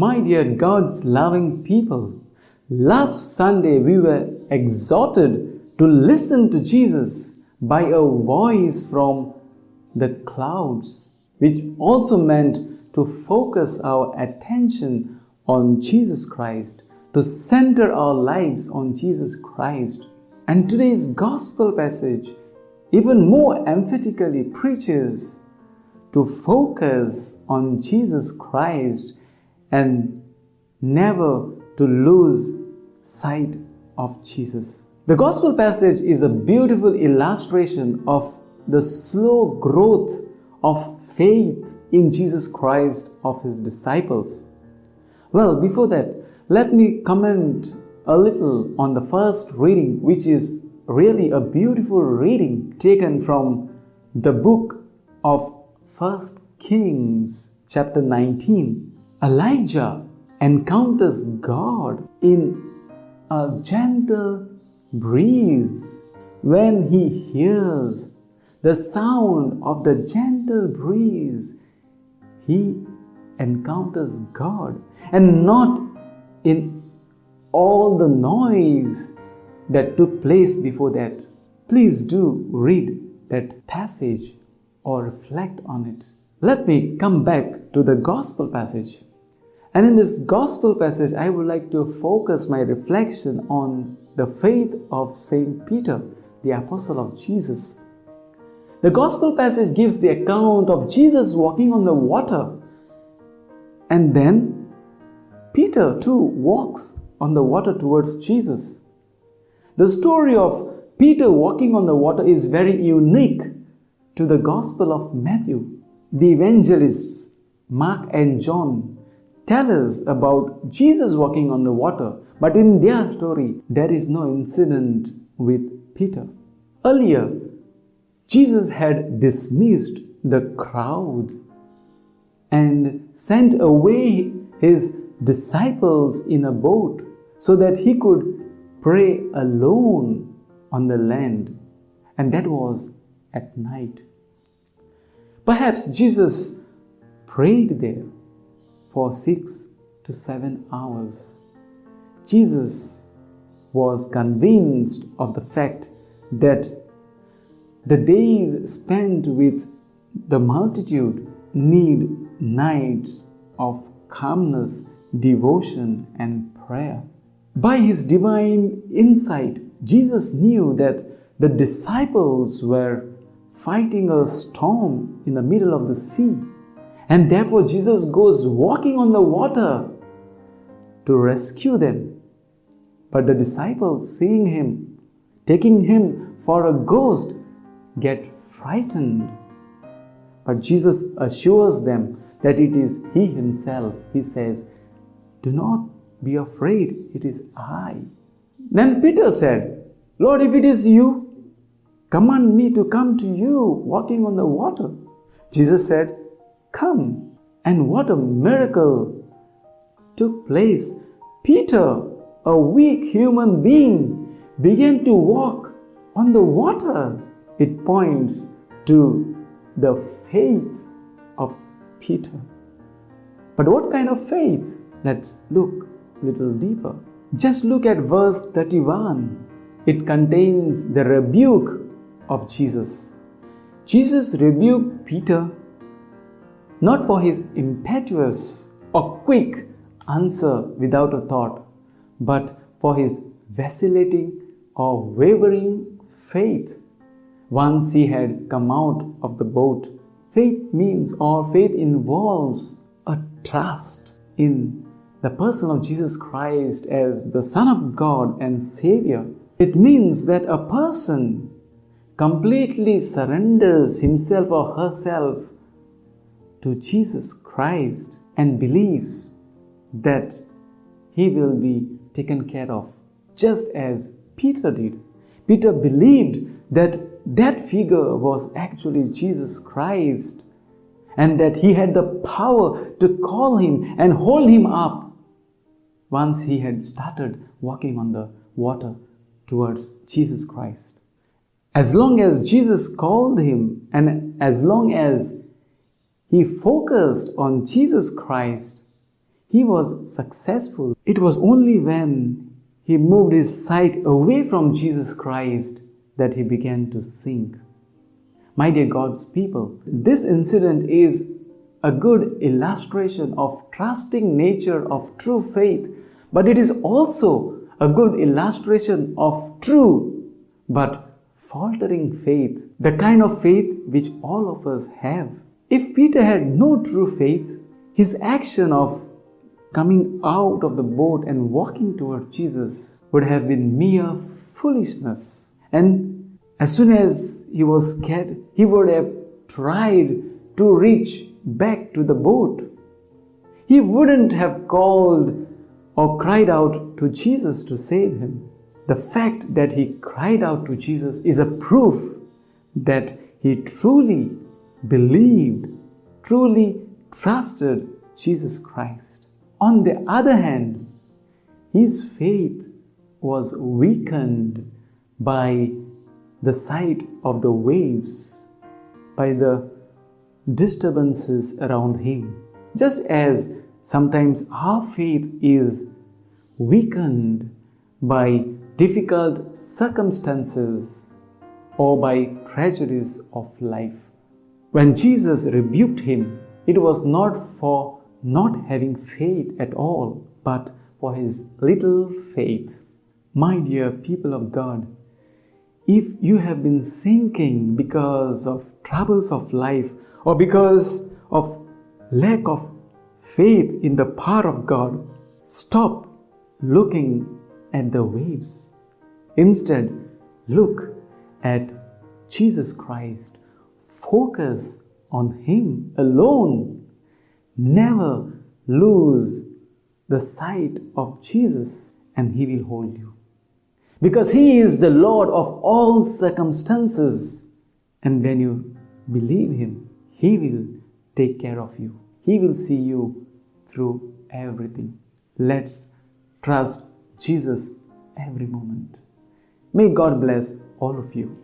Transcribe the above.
My dear God's loving people, last Sunday we were exhorted to listen to Jesus by a voice from the clouds, which also meant to focus our attention on Jesus Christ, to center our lives on Jesus Christ. And today's gospel passage even more emphatically preaches to focus on Jesus Christ and never to lose sight of Jesus. The gospel passage is a beautiful illustration of the slow growth of faith in Jesus Christ of his disciples. Well, before that, let me comment a little on the first reading, which is really a beautiful reading taken from the book of 1 Kings chapter 19. Elijah encounters God in a gentle breeze. When he hears the sound of the gentle breeze, he encounters God, and not in all the noise that took place before that. Please do read that passage or reflect on it. Let me come back to the gospel passage. And in this gospel passage, I would like to focus my reflection on the faith of Saint Peter, the apostle of Jesus. The gospel passage gives the account of Jesus walking on the water. And then Peter too walks on the water towards Jesus. The story of Peter walking on the water is very unique to the Gospel of Matthew. The evangelists Mark and John tell us about Jesus walking on the water, but in their story, there is no incident with Peter. Earlier, Jesus had dismissed the crowd and sent away his disciples in a boat so that he could pray alone on the land, and that was at night. Perhaps Jesus prayed there for 6 to 7 hours. Jesus was convinced of the fact that the days spent with the multitude need nights of calmness, devotion, and prayer. By his divine insight, Jesus knew that the disciples were fighting a storm in the middle of the sea, and therefore Jesus goes walking on the water to rescue them. But the disciples, seeing him, taking him for a ghost, get frightened. But Jesus assures them that it is he himself. He says, "Do not be afraid, it is I." Then Peter said, "Lord, if it is you, command me to come to you walking on the water." Jesus said, "Come." And what a miracle took place. Peter, a weak human being, began to walk on the water. It points to the faith of Peter. But what kind of faith? Let's look a little deeper. Just look at verse 31. It contains the rebuke of Jesus. Jesus rebuked Peter not for his impetuous or quick answer without a thought, but for his vacillating or wavering faith once he had come out of the boat. Faith means, or faith involves, a trust in the person of Jesus Christ as the Son of God and Savior. It means that a person completely surrenders himself or herself to Jesus Christ and believes that he will be taken care of, just as Peter did. Peter believed that that figure was actually Jesus Christ, and that he had the power to call him and hold him up once he had started walking on the water towards Jesus Christ. As long as Jesus called him, and as long as he focused on Jesus Christ, he was successful. It was only when he moved his sight away from Jesus Christ that he began to sink. My dear God's people, this incident is a good illustration of trusting nature of true faith, but it is also a good illustration of true but faltering faith, the kind of faith which all of us have. If Peter had no true faith, his action of coming out of the boat and walking toward Jesus would have been mere foolishness. And as soon as he was scared, he would have tried to reach back to the boat. He wouldn't have called or cried out to Jesus to save him. The fact that he cried out to Jesus is a proof that he truly believed, truly trusted Jesus Christ. On the other hand, his faith was weakened by the sight of the waves, by the disturbances around him. Just as sometimes our faith is weakened by difficult circumstances or by tragedies of life. When Jesus rebuked him, it was not for not having faith at all, but for his little faith. My dear people of God, if you have been sinking because of troubles of life or because of lack of faith in the power of God, stop looking at the waves. Instead, look at Jesus Christ. Focus on Him alone. Never lose the sight of Jesus, and He will hold you. Because He is the Lord of all circumstances. And when you believe Him, He will take care of you. He will see you through everything. Let's trust Jesus every moment. May God bless all of you.